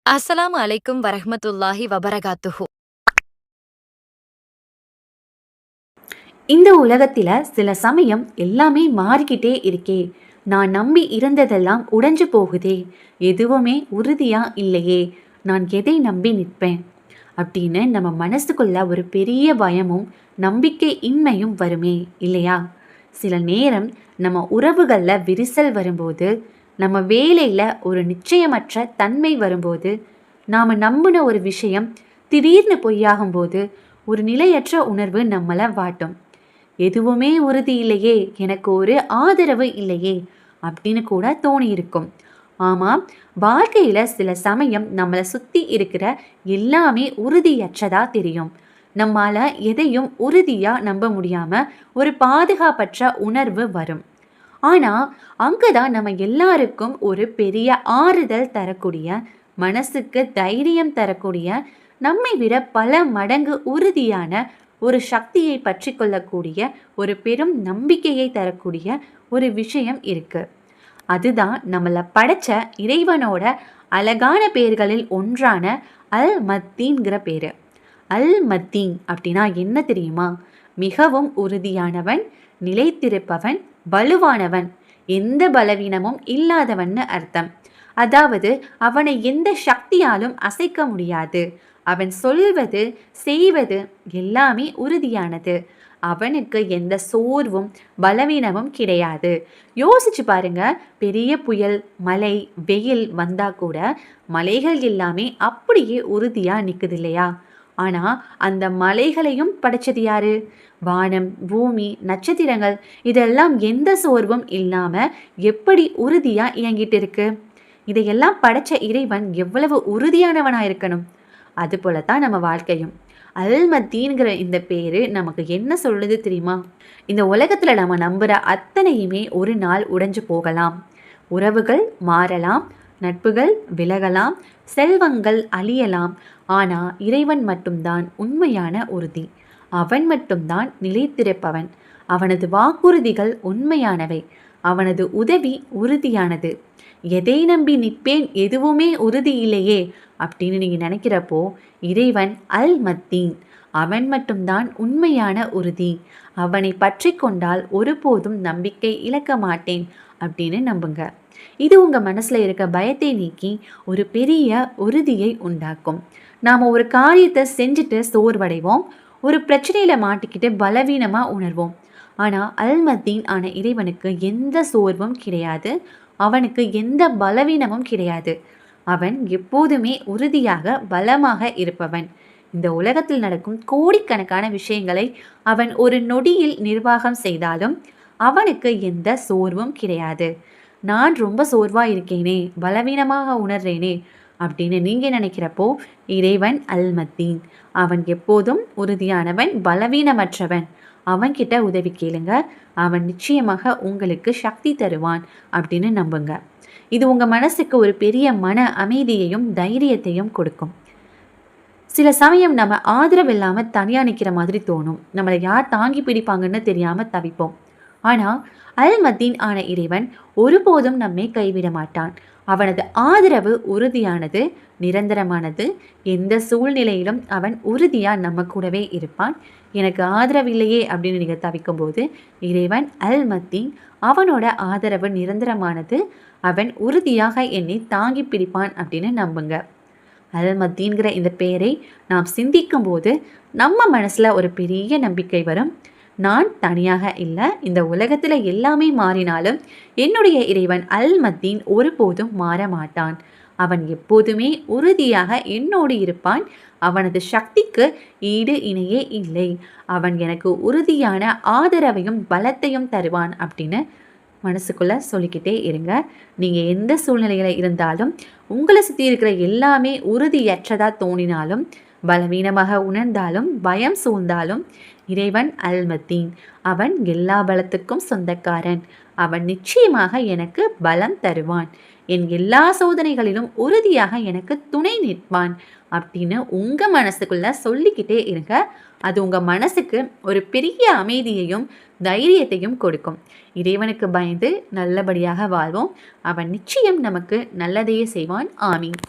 அஸ்ஸலாமு அலைக்கும் வரஹ்மத்துல்லாஹி வபரகாத்துஹு. இந்த உலகத்தில சில சமயம் எல்லாமே மாறிக்கிட்டே இருக்கே. நான் நம்பி இருந்ததெல்லாம் உடைஞ்சு போகுதே. எதுவுமே உறுதியா இல்லையே. நான் எதை நம்பி நிற்பேன்? அப்படின்னு நம்ம மனசுக்குள்ள ஒரு பெரிய பயமும் நம்பிக்கை இன்மையும் வருமே இல்லையா? சில நேரம் நம்ம உறவுகள்ல விரிசல் வரும்போது, நம்ம வேலையில ஒரு நிச்சயமற்ற தன்மை வரும்போது, நாம நம்பின ஒரு விஷயம் திடீர்னு பொய்யாகும்போது, ஒரு நிலையற்ற உணர்வு நம்மள வாட்டும். எதுவுமே உறுதி இல்லையே, எனக்கு ஒரு ஆதரவு இல்லையே அப்படின்னு கூட தோணியிருக்கும். ஆமாம், வாழ்க்கையில சில சமயம் நம்மளை சுத்தி இருக்கிற எல்லாமே உறுதியற்றதா தெரியும். நம்மால எதையும் உறுதியா நம்ப முடியாம ஒரு பாதுகாப்பற்ற உணர்வு வரும். ஆனா அங்கதான் நம்ம எல்லாருக்கும் ஒரு பெரிய ஆறுதல் தரக்கூடிய, மனசுக்கு தைரியம் தரக்கூடிய, நம்மை விட பல மடங்கு உறுதியான ஒரு சக்தியை பற்றி கொள்ளக்கூடிய, ஒரு பெரும் நம்பிக்கையை தரக்கூடிய ஒரு விஷயம் இருக்கு. அதுதான் நம்மளை படைச்ச இறைவனோட அழகான பெயர்களில் ஒன்றான அல் மத்தீன்கிற பேரு. அல் மத்தீன் அப்படின்னா என்ன தெரியுமா? மிகவும் உறுதியானவன், நிலைத்திருப்பவன், வலுவானவன், எந்த பலவீனமும் இல்லாதவன்னு அர்த்தம். அதாவது அவனை எந்த சக்தியாலும் அசைக்க முடியாது. அவன் சொல்வது செய்வது எல்லாமே உறுதியானது. அவனுக்கு எந்த சோர்வும் பலவீனமும் கிடையாது. யோசிச்சு பாருங்க, பெரிய புயல், மழை, வெயில் வந்தா கூட மலைகள் எல்லாமே அப்படியே உறுதியா நிக்குது இல்லையா? ஆனா அந்த மலைகளையும் படைச்சது யாரு? வானம், பூமி, நட்சத்திரங்கள் இதெல்லாம் எந்த சோர்வும் இல்லாம எப்படி உறுதியா இயங்கிட்டு இருக்கு? இதையெல்லாம் படைச்ச இறைவன் எவ்வளவு உறுதியானவனா இருக்கணும். அது போலத்தான் நம்ம வாழ்க்கையும். அல்மத்தீன்கிற இந்த பேரு நமக்கு என்ன சொல்லுது தெரியுமா? இந்த உலகத்துல நம்ம நம்புற அத்தனையுமே ஒரு நாள் உடைஞ்சு போகலாம். உறவுகள் மாறலாம், நட்புகள் விலகலாம், செல்வங்கள் அழியலாம். ஆனா இறைவன் மட்டும்தான் உண்மையான உறுதி. அவன் மட்டும்தான் நிலைத்திருப்பவன். அவனது வாக்குறுதிகள் உண்மையானவை. அவனது உதவி உறுதியானது. எதை நம்பி நிற்பேன், எதுவுமே உறுதி இல்லையே அப்படின்னு நீங்க நினைக்கிறப்போ, இறைவன் அல் மத்தீன், அவன் மட்டும்தான் உண்மையான உறுதி. அவனை பற்றி கொண்டால் ஒருபோதும் நம்பிக்கை இழக்க மாட்டேன் அப்படின்னு நம்புங்க. இது உங்க மனசுல இருக்க பயத்தை நீக்கி ஒரு பெரிய உறுதியை உண்டாக்கும். நாம ஒரு காரியத்தை செஞ்சுட்டு சோர்வடைவோம், ஒரு பிரச்சனையில மாட்டிக்கிட்டு பலவீனமா உணர்வோம். ஆனா அல்மத்தீன் ஆன இறைவனுக்கு எந்த சோர்வும் கிடையாது. அவனுக்கு எந்த பலவீனமும் கிடையாது. அவன் எப்போதுமே உறுதியாக பலமாக இருப்பவன். இந்த உலகத்தில் நடக்கும் கோடிக்கணக்கான விஷயங்களை அவன் ஒரு நொடியில் நிர்வாகம் செய்தாலும் அவனுக்கு எந்த சோர்வும் கிடையாது. நான் ரொம்ப சோர்வா இருக்கேனே, பலவீனமாக உணர்றேனே அப்படின்னு நீங்க நினைக்கிறப்போ, இறைவன் அல்மத்தீன். அவன் எப்போதும் உறுதியானவன், பலவீனமற்றவன். அவன்கிட்ட உதவி கேளுங்க, அவன் நிச்சயமாக உங்களுக்கு சக்தி தருவான் அப்படின்னு நம்புங்க. இது உங்க மனசுக்கு ஒரு பெரிய மன அமைதியையும் தைரியத்தையும் கொடுக்கும். சில சமயம் நம்ம ஆதரவு இல்லாம தனியா நிற்கிற மாதிரி தோணும். நம்மளை யார் தாங்கி பிடிப்பாங்கன்னு தெரியாம தவிப்போம். ஆனா அல்மத்தீன் ஆன இறைவன் ஒருபோதும் நம்மை கைவிட மாட்டான். அவனது ஆதரவு உறுதியானது, நிரந்தரமானது. எந்த சூழ்நிலையிலும் அவன் உறுதியா நம்ம கூடவே இருப்பான். எனக்கு ஆதரவு இல்லையே அப்படின்னு நீங்க தவிக்கும் போது, இறைவன் அல்மத்தீன், அவனோட ஆதரவு நிரந்தரமானது. அவன் உறுதியாக என்னை தாங்கி பிடிப்பான் அப்படின்னு நம்புங்க. அல்மத்தீன்கிற இந்த பெயரை நாம் சிந்திக்கும் போது நம்ம மனசுல ஒரு பெரிய நம்பிக்கை வரும். நான் தனியாக இல்லை. இந்த உலகத்துல எல்லாமே மாறினாலும் என்னுடைய இறைவன் அல்மத்தீன் ஒருபோதும் மாற மாட்டான். அவன் எப்போதுமே உறுதியாக என்னோடு இருப்பான். அவனது சக்திக்கு ஈடு இணையே இல்லை. அவன் எனக்கு உறுதியான ஆதரவையும் பலத்தையும் தருவான் அப்படின்னு மனசுக்குள்ள சொல்லிக்கிட்டே இருங்க. நீங்க எந்த சூழ்நிலையில இருந்தாலும், உங்களை சுற்றி இருக்கிற எல்லாமே உறுதியற்றதா தோணினாலும், பலவீனமாக உணர்ந்தாலும், பயம் சூழ்ந்தாலும், இறைவன் அல்மத்தீன், அவன் எல்லா பலத்துக்கும் சொந்தக்காரன். அவன் நிச்சயமாக எனக்கு பலம் தருவான். என் எல்லா சோதனைகளிலும் உறுதியாக எனக்கு துணை நிற்பான் அப்படின்னு உங்க மனசுக்குள்ள சொல்லிக்கிட்டே இருங்க. அது உங்க மனசுக்கு ஒரு பெரிய அமைதியையும் தைரியத்தையும் கொடுக்கும். இறைவனுக்கு பயந்து நல்லபடியாக வாழ்வோம். அவன் நிச்சயம் நமக்கு நல்லதையே செய்வான். ஆமீன்.